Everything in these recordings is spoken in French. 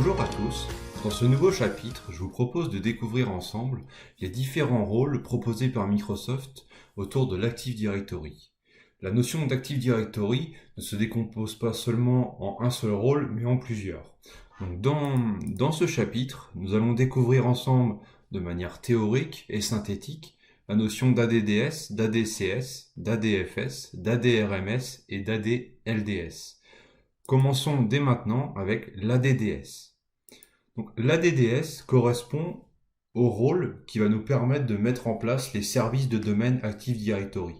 Bonjour à tous, dans ce nouveau chapitre, je vous propose de découvrir ensemble les différents rôles proposés par Microsoft autour de l'Active Directory. La notion d'Active Directory ne se décompose pas seulement en un seul rôle, mais en plusieurs. Donc dans ce chapitre, nous allons découvrir ensemble de manière théorique et synthétique la notion d'ADDS, d'ADCS, d'ADFS, d'ADRMS et d'ADLDS. Commençons dès maintenant avec l'ADDS. Donc, l'ADDS correspond au rôle qui va nous permettre de mettre en place les services de domaine Active Directory.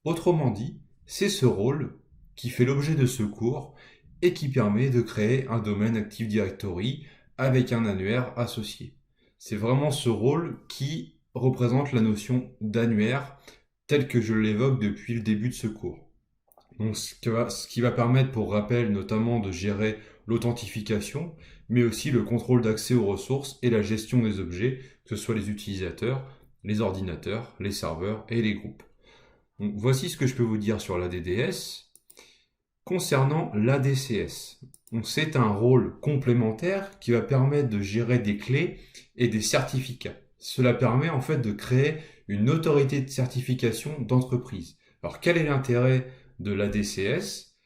Autrement dit, c'est ce rôle qui fait l'objet de ce cours et qui permet de créer un domaine Active Directory avec un annuaire associé. C'est vraiment ce rôle qui représente la notion d'annuaire telle que je l'évoque depuis le début de ce cours. Donc, ce qui va permettre, pour rappel, notamment de gérer l'authentification, mais aussi le contrôle d'accès aux ressources et la gestion des objets, que ce soit les utilisateurs, les ordinateurs, les serveurs et les groupes. Donc, voici ce que je peux vous dire sur l'ADDS. Concernant l'ADCS, c'est un rôle complémentaire qui va permettre de gérer des clés et des certificats. Cela permet en fait de créer une autorité de certification d'entreprise. Alors quel est l'intérêt de l'ADCS?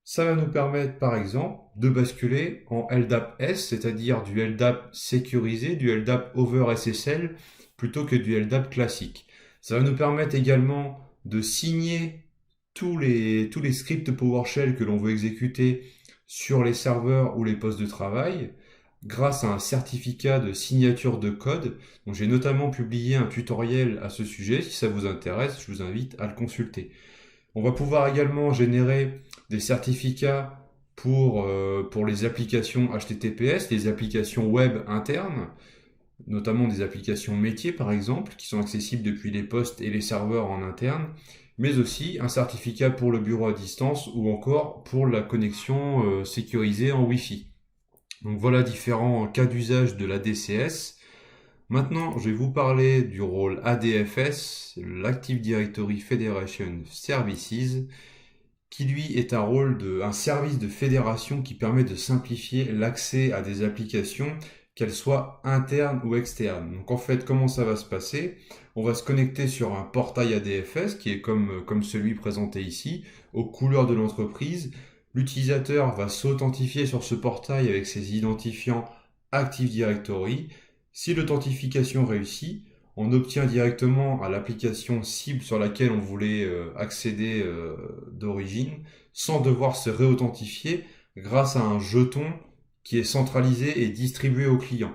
Ça va nous permettre par exemple de basculer en LDAP-S, c'est-à-dire du LDAP sécurisé, du LDAP over SSL, plutôt que du LDAP classique. Ça va nous permettre également de signer tous les scripts PowerShell que l'on veut exécuter sur les serveurs ou les postes de travail grâce à un certificat de signature de code. Donc, j'ai notamment publié un tutoriel à ce sujet. Si ça vous intéresse, je vous invite à le consulter. On va pouvoir également générer des certificats pour les applications HTTPS, les applications web internes, notamment des applications métiers par exemple, qui sont accessibles depuis les postes et les serveurs en interne, mais aussi un certificat pour le bureau à distance ou encore pour la connexion sécurisée en Wi-Fi. Donc voilà différents cas d'usage de la DCS. Maintenant, je vais vous parler du rôle ADFS, l'Active Directory Federation Services, qui lui est un service de fédération qui permet de simplifier l'accès à des applications, qu'elles soient internes ou externes. Donc en fait, comment ça va se passer? On va se connecter sur un portail ADFS qui est comme celui présenté ici, aux couleurs de l'entreprise. L'utilisateur va s'authentifier sur ce portail avec ses identifiants Active Directory. Si l'authentification réussit, on obtient directement à l'application cible sur laquelle on voulait accéder d'origine, sans devoir se réauthentifier grâce à un jeton qui est centralisé et distribué aux clients.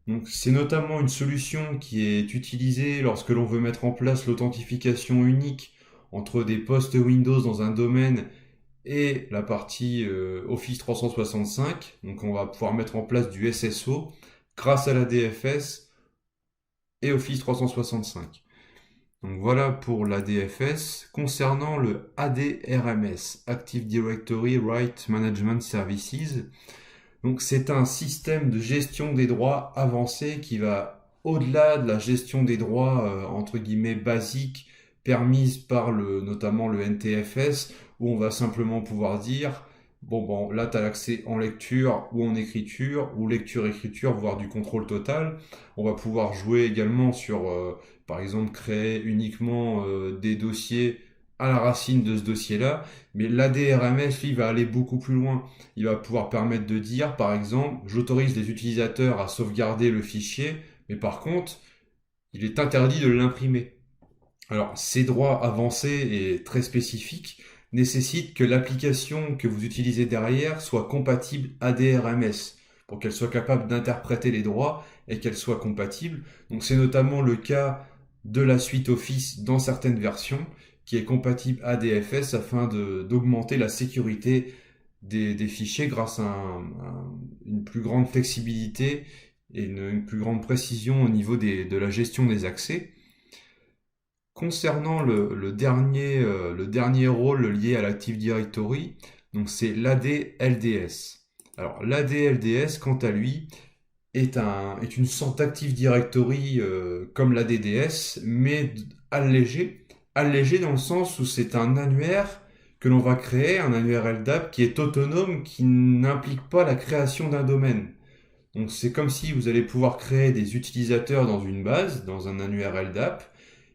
Donc, c'est notamment une solution qui est utilisée lorsque l'on veut mettre en place l'authentification unique entre des postes Windows dans un domaine et la partie Office 365. Donc on va pouvoir mettre en place du SSO grâce à la DFS et Office 365. Donc voilà pour la DFS. Concernant le ADRMS, Active Directory Right Management Services, donc c'est un système de gestion des droits avancé qui va au-delà de la gestion des droits entre guillemets basiques permise par notamment le NTFS, où on va simplement pouvoir dire bon là tu as l'accès en lecture ou en écriture, ou lecture-écriture, voire du contrôle total. On va pouvoir jouer également sur par exemple créer uniquement des dossiers à la racine de ce dossier-là, mais l'ADRMS, lui, va aller beaucoup plus loin. Il va pouvoir permettre de dire, par exemple, j'autorise les utilisateurs à sauvegarder le fichier, mais par contre, il est interdit de l'imprimer. Alors, ces droits avancés et très spécifiques nécessitent que l'application que vous utilisez derrière soit compatible ADRMS pour qu'elle soit capable d'interpréter les droits et qu'elle soit compatible. Donc, c'est notamment le cas de la suite Office dans certaines versions qui est compatible ADFS afin d'augmenter la sécurité des fichiers grâce à une plus grande flexibilité et une plus grande précision au niveau de la gestion des accès. Concernant le dernier rôle lié à l'Active Directory, donc c'est l'ADLDS. Alors l'ADLDS, quant à lui, est une sorte d'Active Directory comme l'ADDS, mais allégé dans le sens où c'est un annuaire que l'on va créer un annuaire LDAP qui est autonome, qui n'implique pas la création d'un domaine. Donc c'est comme si vous allez pouvoir créer des utilisateurs dans une base, dans un annuaire LDAP,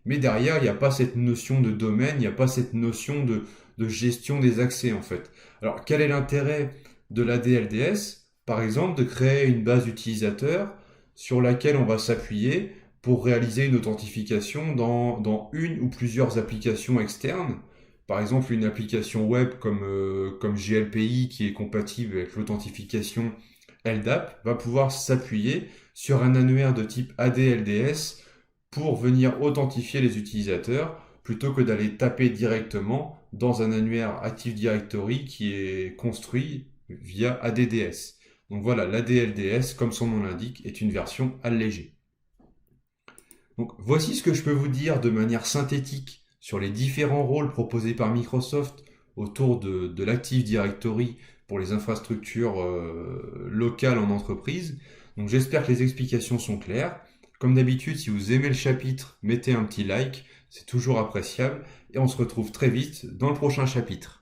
mais derrière, il n'y a pas cette notion de domaine, il n'y a pas cette notion de gestion des accès en fait. Alors quel est l'intérêt de la DLDS? Par exemple, de créer une base utilisateur sur laquelle on va s'appuyer pour réaliser une authentification dans une ou plusieurs applications externes. Par exemple, une application web comme GLPI qui est compatible avec l'authentification LDAP va pouvoir s'appuyer sur un annuaire de type ADLDS pour venir authentifier les utilisateurs plutôt que d'aller taper directement dans un annuaire Active Directory qui est construit via ADDS. Donc voilà, l'ADLDS, comme son nom l'indique, est une version allégée. Donc voici ce que je peux vous dire de manière synthétique sur les différents rôles proposés par Microsoft autour de l'Active Directory pour les infrastructures locales en entreprise. Donc j'espère que les explications sont claires. Comme d'habitude, si vous aimez le chapitre, mettez un petit like, c'est toujours appréciable. Et on se retrouve très vite dans le prochain chapitre.